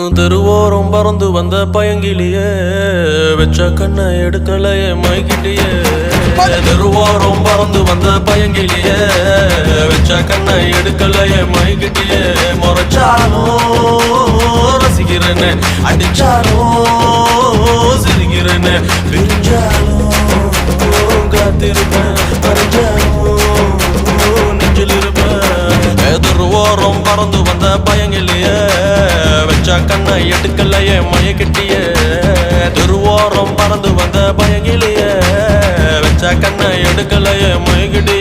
தெருவோரம் பறந்து வந்த பயங்கிலியே வெச்ச கண்ணை எடுக்கலையே மைக்கிட்டியே தெருவோரம் பறந்து வந்த பயங்கிலியே வெச்ச கண்ணை எடுக்கலையே மைக்கிட்டியே முறைச்சாலும் ரசிக்கிறேன்னு அடிச்சாலும் சிரிக்கிறேன்னு பிரிஞ்சாலும் காத்திருப்பேன் மறைஞ்சாலும் நெஞ்சில் இருப்பேன் தெருவோரம் பறந்து வந்த பயங்கிலியே வெச்ச கண்ணை எடுக்கலையே மயக்கிட்டியே தெருவோரம் பறந்து வந்த பயங்கிலியே வெச்ச கண்ணை எடுக்கலையே மயக்கிட்டியே